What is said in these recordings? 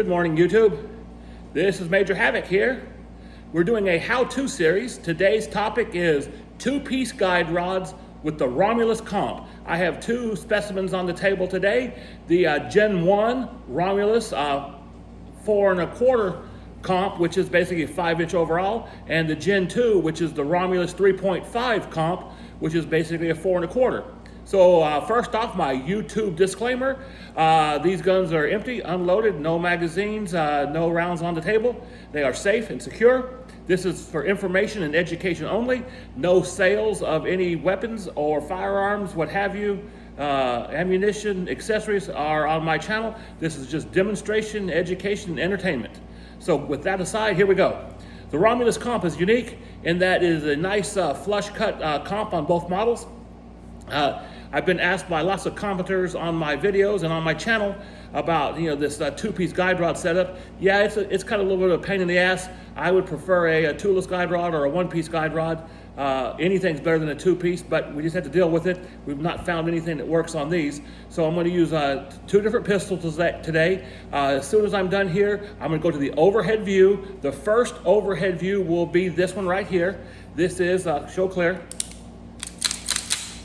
Good morning, YouTube. This is Major Havoc here. We're doing a how-to series. Today's topic is two-piece guide rods with the Romulus Comp. I have two specimens on the table today. The Gen 1 Romulus 4 1/4 comp, which is basically 5-inch overall, and the Gen 2, which is the Romulus 3.5 comp, which is basically a 4 1/4. So first off, my YouTube disclaimer. These guns are empty, unloaded, no magazines, no rounds on the table. They are safe and secure. This is for information and education only. No sales of any weapons or firearms, what have you, ammunition, accessories are on my channel. This is just demonstration, education, and entertainment. So with that aside, here we go. The Romulus Comp is unique in that it is a nice flush cut comp on both models. I've been asked by lots of commenters on my videos and on my channel about this two-piece guide rod setup. Yeah, it's kind of a little bit of a pain in the ass. I would prefer a toolless guide rod or a one-piece guide rod. Anything's better than a two-piece, but we just have to deal with it. We've not found anything that works on these, so I'm going to use two different pistols today. As soon as I'm done here, I'm going to go to the overhead view. The first overhead view will be this one right here. This is show clear.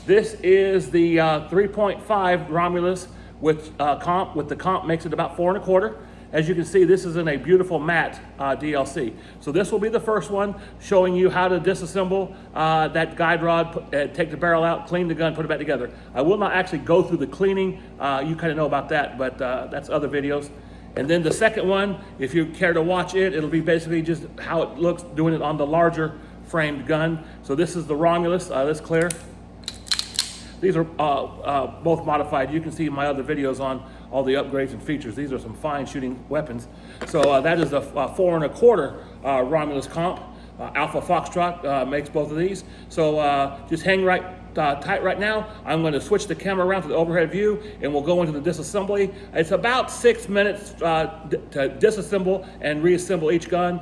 This is the 3.5 Romulus with comp. With the comp makes it about 4 1/4. As you can see, this is in a beautiful matte DLC. So this will be the first one showing you how to disassemble that guide rod, take the barrel out, clean the gun, put it back together. I will not actually go through the cleaning. You kind of know about that, but that's other videos. And then the second one, if you care to watch it, it'll be basically just how it looks doing it on the larger framed gun. So this is the Romulus, this clear. These are both modified. You can see my other videos on all the upgrades and features. These are some fine shooting weapons. So that is the 4 1/4 Romulus Comp. Alpha Foxtrot makes both of these. So just hang tight right now. I'm going to switch the camera around to the overhead view and we'll go into the disassembly. It's about 6 minutes to disassemble and reassemble each gun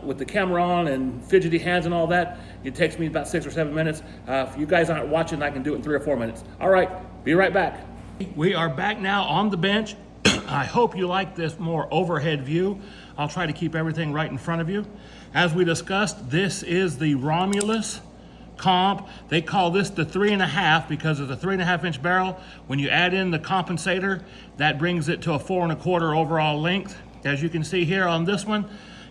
with the camera on and fidgety hands and all that. It takes me about 6 or 7 minutes. If you guys aren't watching, I can do it in 3 or 4 minutes. All right, be right back. We are back now on the bench. I hope you like this more overhead view. I'll try to keep everything right in front of you. As we discussed, this is the Romulus Comp. They call this the 3 1/2 because of the 3 1/2-inch barrel. When you add in the compensator, that brings it to a 4 1/4 overall length. As you can see here on this one,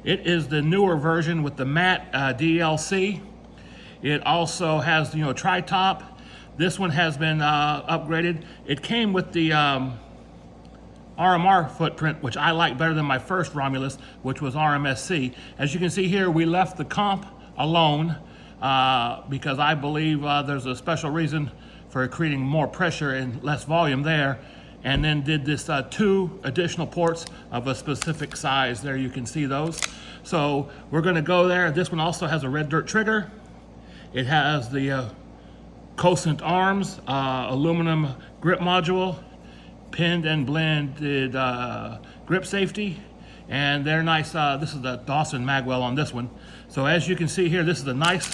it is the newer version with the matte DLC. It also has tri-top. This one has been upgraded. It came with the RMR footprint, which I like better than my first Romulus, which was RMSC. As you can see here, we left the comp alone because I believe there's a special reason for creating more pressure and less volume there, and then did this 2 additional ports of a specific size. There you can see those. So we're going to go there. This one also has a red dirt trigger. It has the Cosent arms, aluminum grip module, pinned and blended grip safety, and they're nice. This is the Dawson magwell on this one. So as you can see here, this is a nice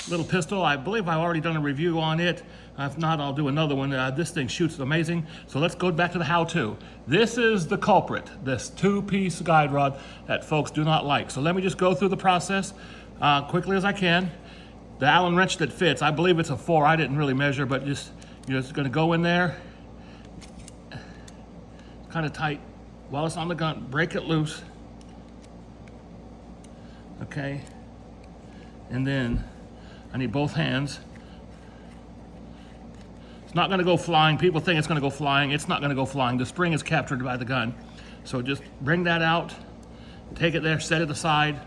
little pistol. I believe I've already done a review on it. If not, I'll do another one. This thing shoots amazing. So let's go back to the how-to. This is the culprit, this two-piece guide rod that folks do not like. So let me just go through the process quickly as I can. The Allen wrench that fits, I believe it's a 4. I didn't really measure, but just you're just going to go in there, kind of tight while it's on the gun. Break it loose, okay. And then I need both hands. It's not going to go flying. People think it's going to go flying. It's not going to go flying. The spring is captured by the gun. So just bring that out, take it there, set it aside.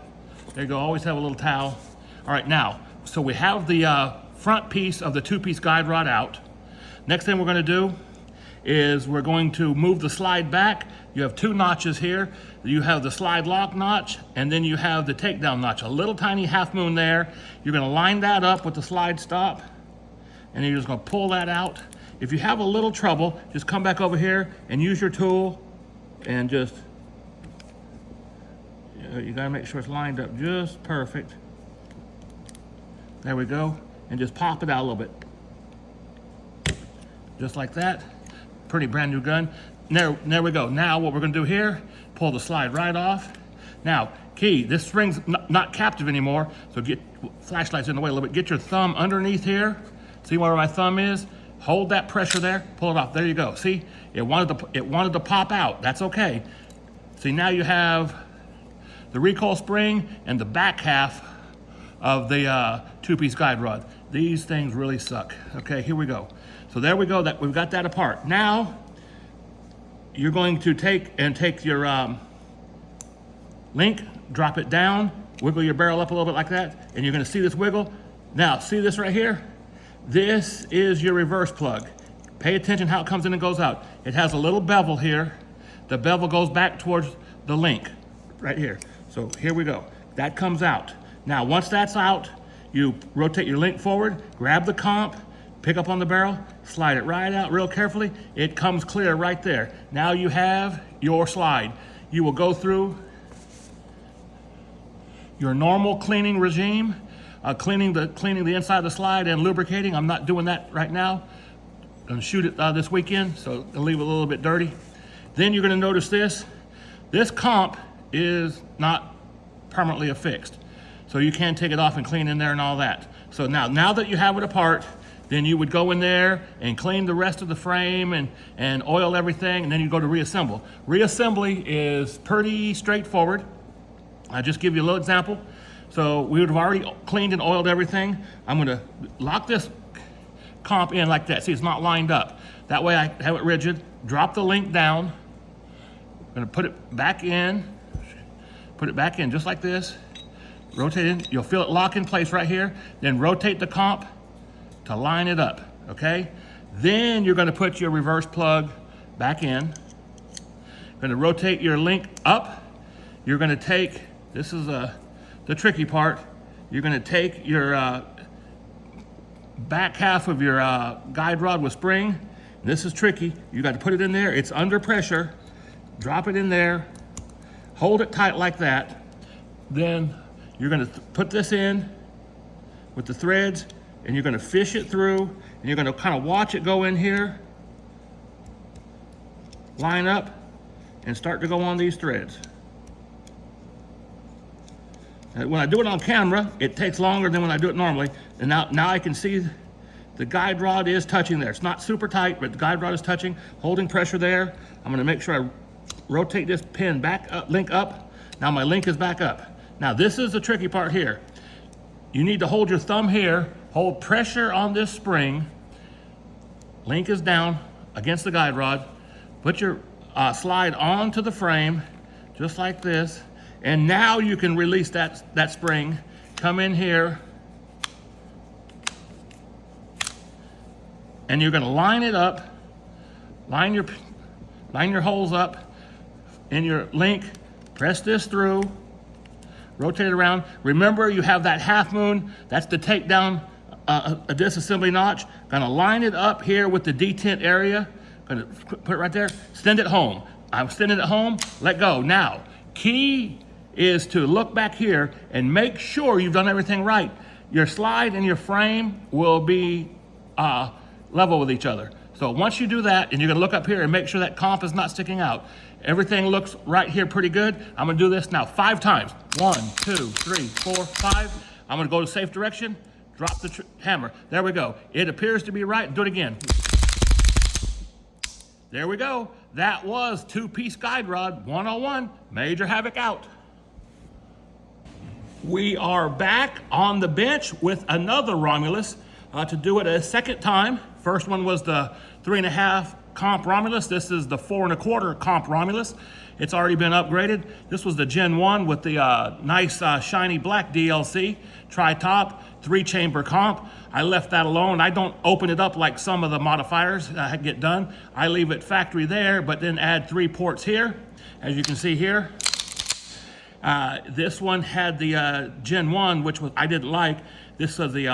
There you go. Always have a little towel. All right, now. So we have the front piece of the two-piece guide rod out. Next thing we're going to do is we're going to move the slide back. You have 2 notches here. You have the slide lock notch, and then you have the takedown notch, a little tiny half moon there. You're going to line that up with the slide stop, and you're just going to pull that out. If you have a little trouble, just come back over here and use your tool and just, you got to make sure it's lined up just perfect. There we go, and just pop it out a little bit. Just like that. Pretty brand new gun. There we go. Now what we're gonna do here, pull the slide right off. Now, key, this spring's not captive anymore, so get, flashlight's in the way a little bit. Get your thumb underneath here. See where my thumb is? Hold that pressure there, pull it off. There you go. See, it wanted to pop out. That's okay. See, now you have the recoil spring and the back half of the two-piece guide rod. These things really suck. Okay, here we go. So there we go, we've got that apart. Now, you're going to take your link, drop it down, wiggle your barrel up a little bit like that, and you're gonna see this wiggle. Now, see this right here? This is your reverse plug. Pay attention how it comes in and goes out. It has a little bevel here. The bevel goes back towards the link, right here. So here we go. That comes out. Now, once that's out, you rotate your link forward, grab the comp, pick up on the barrel, slide it right out real carefully. It comes clear right there. Now you have your slide. You will go through your normal cleaning regime, cleaning the inside of the slide and lubricating. I'm not doing that right now. I'm gonna shoot it this weekend, so I'll leave it a little bit dirty. Then you're gonna notice this. This comp is not permanently affixed. So you can take it off and clean in there and all that. So now that you have it apart, then you would go in there and clean the rest of the frame and oil everything, and then you go to reassemble. Reassembly is pretty straightforward. I'll just give you a little example. So we would have already cleaned and oiled everything. I'm gonna lock this comp in like that. See, it's not lined up. That way I have it rigid. Drop the link down. I'm gonna put it back in just like this. Rotate it, you'll feel it lock in place right here. Then rotate the comp to line it up, okay? Then you're gonna put your reverse plug back in. Gonna rotate your link up. You're gonna take, this is the tricky part, you're gonna take your back half of your guide rod with spring. This is tricky. You got to put it in there. It's under pressure. Drop it in there. Hold it tight like that. Then you're gonna put this in with the threads, and you're gonna fish it through, and you're gonna kind of watch it go in here, line up, and start to go on these threads. When I do it on camera, it takes longer than when I do it normally. And now I can see the guide rod is touching there. It's not super tight, but the guide rod is touching, holding pressure there. I'm gonna make sure I rotate this pin back up, link up. Now my link is back up. Now this is the tricky part here. You need to hold your thumb here, hold pressure on this spring. Link is down against the guide rod. Put your slide onto the frame, just like this. And now you can release that spring. Come in here. And you're gonna line it up, line your holes up in your link, press this through, rotate it around. Remember, you have that half moon, that's to take down a disassembly notch. Gonna line it up here with the detent area. Gonna put it right there, send it home. I'm sending it home, let go. Now, key is to look back here and make sure you've done everything right. Your slide and your frame will be level with each other. So once you do that, and you're gonna look up here and make sure that comp is not sticking out. Everything looks right here pretty good. I'm gonna do this now 5 times. 1, 2, 3, 4, 5. I'm gonna go to safe direction, drop the hammer. There we go. It appears to be right. Do it again. There we go. That was two-piece guide rod 101. Major Havoc out. We are back on the bench with another Romulus to do it a second time. First one was the 3.5 comp Romulus. This is the 4 1/4 comp Romulus. It's already been upgraded. This was the Gen 1 with the nice shiny black DLC, tri-top, 3-chamber comp. I left that alone. I don't open it up like some of the modifiers get done. I leave it factory there, but then add 3 ports here, as you can see here. This one had the Gen 1, which I didn't like. This was the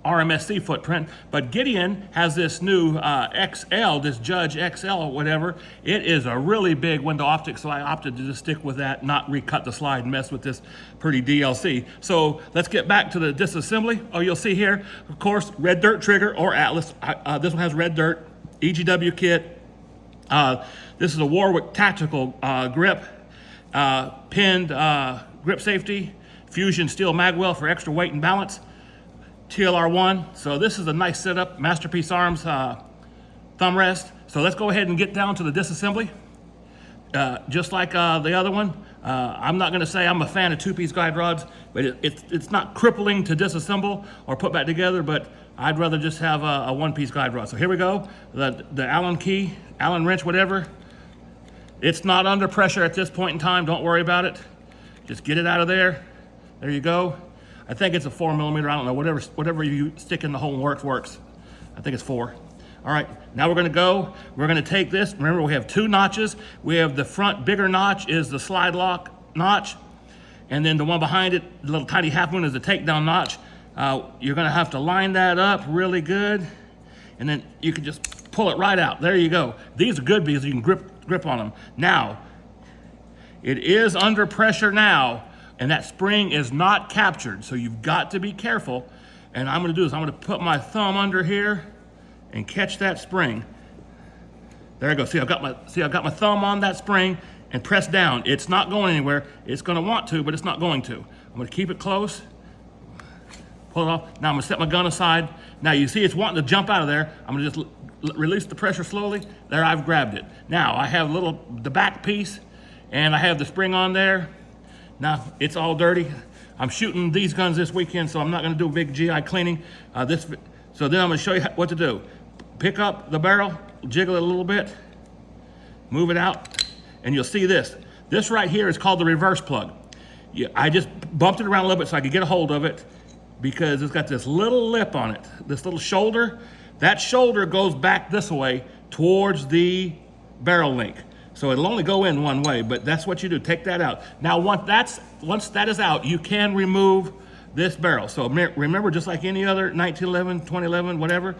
RMSC footprint, but Gideon has this new XL, this Judge XL or whatever. It is a really big window optic, so I opted to just stick with that, not recut the slide and mess with this pretty DLC. So let's get back to the disassembly. Oh, you'll see here, of course, red dirt trigger or Atlas. This one has red dirt, EGW kit. This is a Warwick Tactical grip, pinned grip safety, Fusion steel magwell for extra weight and balance, TLR1. So this is a nice setup, Masterpiece Arms thumb rest. So let's go ahead and get down to the disassembly. Just like the other one, I'm not going to say I'm a fan of two-piece guide rods, but it's not crippling to disassemble or put back together, but I'd rather just have a one-piece guide rod. So here we go, the Allen key, Allen wrench, whatever. It's not under pressure at this point in time, don't worry about it. Just get it out of there. There you go. I think it's a 4mm, I don't know, whatever you stick in the hole and works. I think it's 4. All right, now we're gonna take this. Remember, we have 2 notches. We have the front bigger notch is the slide lock notch, and then the one behind it, the little tiny half moon, is the takedown notch. You're gonna have to line that up really good, and then you can just pull it right out. There you go. These are good because you can grip on them. Now, it is under pressure now, and that spring is not captured, so you've got to be careful. And I'm gonna do is I'm gonna put my thumb under here and catch that spring. There I go. See, I've got my thumb on that spring and press down. It's not going anywhere. It's going to want to, but it's not going to. I'm going to keep it close. Pull it off. Now I'm going to set my gun aside. Now you see it's wanting to jump out of there. I'm going to just release the pressure slowly. There, I've grabbed it. Now I have the back piece, and I have the spring on there. Now it's all dirty. I'm shooting these guns this weekend, so I'm not going to do a big GI cleaning. So then I'm going to show you what to do. Pick up the barrel, jiggle it a little bit, move it out, and you'll see this. This right here is called the reverse plug. I just bumped it around a little bit so I could get a hold of it because it's got this little lip on it, this little shoulder. That shoulder goes back this way towards the barrel link. So it'll only go in one way, but that's what you do, take that out. Now once that is out, you can remove this barrel. So remember, just like any other 1911, 2011, whatever,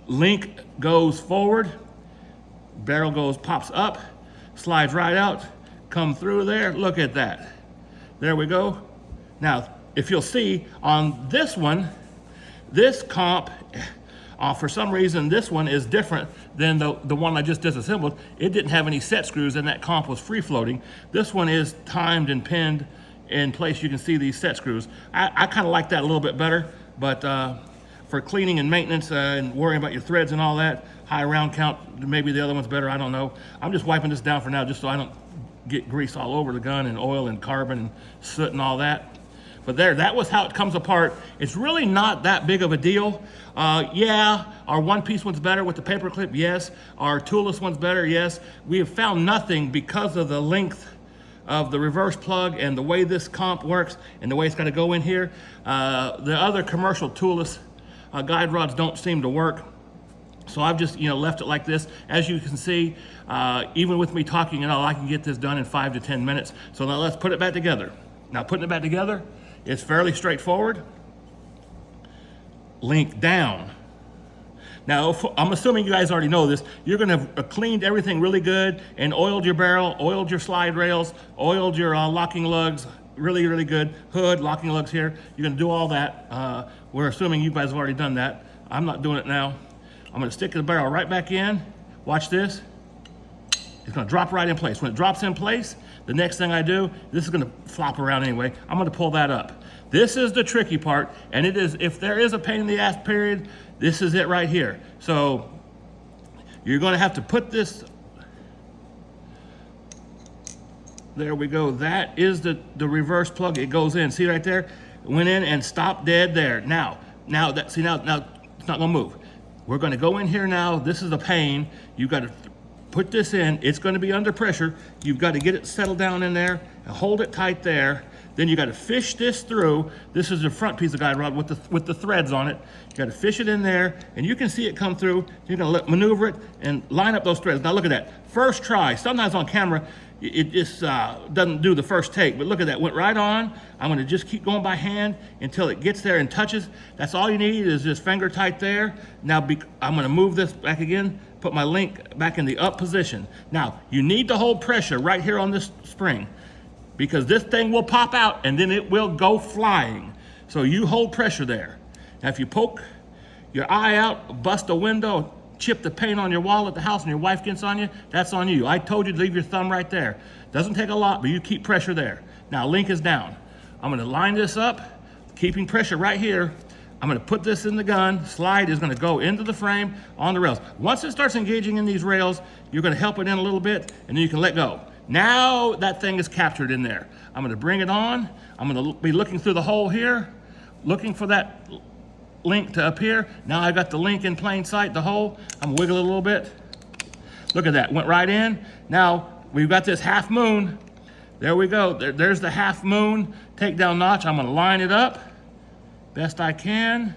link goes forward, barrel pops up, slides right out, come through there. Look at that. There we go. Now, if you'll see on this one, this comp, for some reason, this one is different than the one I just disassembled. It didn't have any set screws and that comp was free floating. This one is timed and pinned in place. You can see these set screws. I kind of like that a little bit better, but for cleaning and maintenance and worrying about your threads and all that, high round count, maybe the other one's better, I don't know. I'm just wiping this down for now just so I don't get grease all over the gun and oil and carbon and soot and all that. But there, that was how it comes apart. It's really not that big of a deal. Yeah, our one-piece one's better with the paper clip, yes. Our toolless one's better, yes. We have found nothing because of the length of the reverse plug and the way this comp works and the way it's got to go in here. The other commercial toolless guide rods don't seem to work. So I've just left it like this. As you can see, even with me talking and all, I can get this done in 5 to 10 minutes. So now let's put it back together. Now putting it back together, it's fairly straightforward. Link down. Now, I'm assuming you guys already know this. You're gonna have cleaned everything really good and oiled your barrel, oiled your slide rails, oiled your locking lugs, really, really good. Hood, locking lugs here. You're gonna do all that. We're assuming you guys have already done that. I'm not doing it now. I'm gonna stick the barrel right back in. Watch this. It's gonna drop right in place. When it drops in place, the next thing I do, this is gonna flop around anyway. I'm gonna pull that up. This is the tricky part, and it is, if there is a pain in the ass period, this is it right here. So you're gonna have to put this, there we go. That is the reverse plug. It goes in, see right there? Went in and stopped dead there. Now it's not gonna move. We're gonna go in here now. This is a pain. You gotta put this in. It's gonna be under pressure. You've got to get it settled down in there and hold it tight there. Then you got to fish this through. This is the front piece of guide rod with the threads on it. You got to fish it in there, and you can see it come through. You're gonna maneuver it and line up those threads. Now look at that. First try. Sometimes on camera, it just doesn't do the first take, but look at that. Went right on. I'm gonna just keep going by hand until it gets there and touches. That's all you need is just finger tight there. Now I'm gonna move this back again, put my link back in the up position. Now, you need to hold pressure right here on this spring, because this thing will pop out and then it will go flying. So you hold pressure there. Now if you poke your eye out, bust a window, chip the paint on your wall at the house and your wife gets on you, that's on you. I told you to leave your thumb right there. Doesn't take a lot, but you keep pressure there. Now, link is down. I'm gonna line this up, keeping pressure right here. I'm gonna put this in the gun. Slide is gonna go into the frame on the rails. Once it starts engaging in these rails, you're gonna help it in a little bit, and then you can let go. Now that thing is captured in there. I'm gonna bring it on. I'm gonna be looking through the hole here, looking for that link to up here. Now I've got the link in plain sight, the hole. I'm gonna wiggle it a little bit. Look at that, went right in. Now we've got this half moon. There we go, there's the half moon takedown notch. I'm gonna line it up best I can.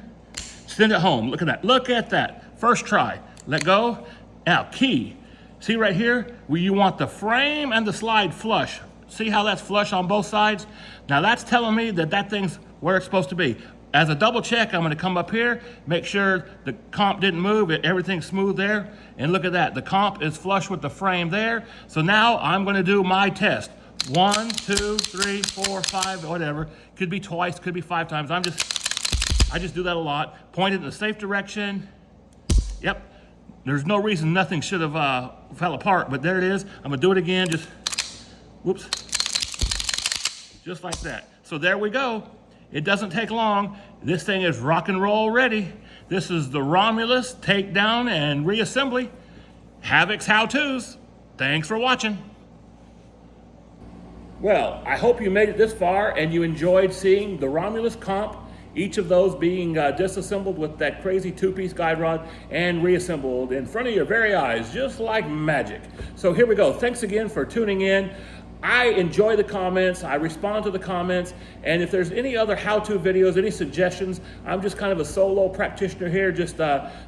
Send it home, look at that. First try, let go. Now key, see right here, where you want the frame and the slide flush. See how that's flush on both sides? Now that's telling me that that thing's where it's supposed to be. As a double check, I'm gonna come up here, make sure the comp didn't move, everything's smooth there, and look at that, the comp is flush with the frame there. So now I'm gonna do my test. 1, 2, 3, 4, 5, whatever. Could be twice, could be 5 times. I just do that a lot. Point it in the safe direction. Yep, there's no reason nothing should have fell apart, but there it is. I'm gonna do it again, just, whoops. Just like that. So there we go. It doesn't take long. This thing is rock and roll ready. This is the Romulus takedown and reassembly. Havoc's how-tos. Thanks for watching. Well, I hope you made it this far and you enjoyed seeing the Romulus Comp, each of those being disassembled with that crazy 2-piece guide rod and reassembled in front of your very eyes, just like magic. So here we go. Thanks again for tuning in. I enjoy the comments, I respond to the comments, and if there's any other how-to videos, any suggestions, I'm just kind of a solo practitioner here, just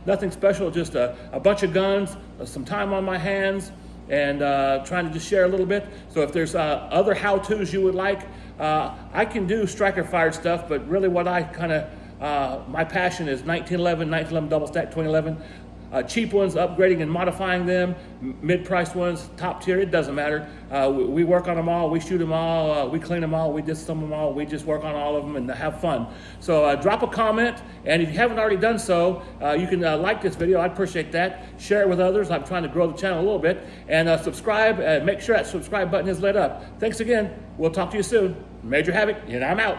nothing special, just a bunch of guns, some time on my hands, and trying to just share a little bit. So if there's other how-tos you would like, I can do striker-fired stuff, but really what I kind of, my passion is 1911 double stack 2011. Cheap ones, upgrading and modifying them, mid-priced ones, top tier, it doesn't matter. We work on them all, we shoot them all, we clean them all, we disassemble them all, we just work on all of them and have fun. So drop a comment, and if you haven't already done so, you can like this video, I'd appreciate that. Share it with others, I'm trying to grow the channel a little bit. And subscribe, make sure that subscribe button is lit up. Thanks again, we'll talk to you soon. Major Havoc, and I'm out.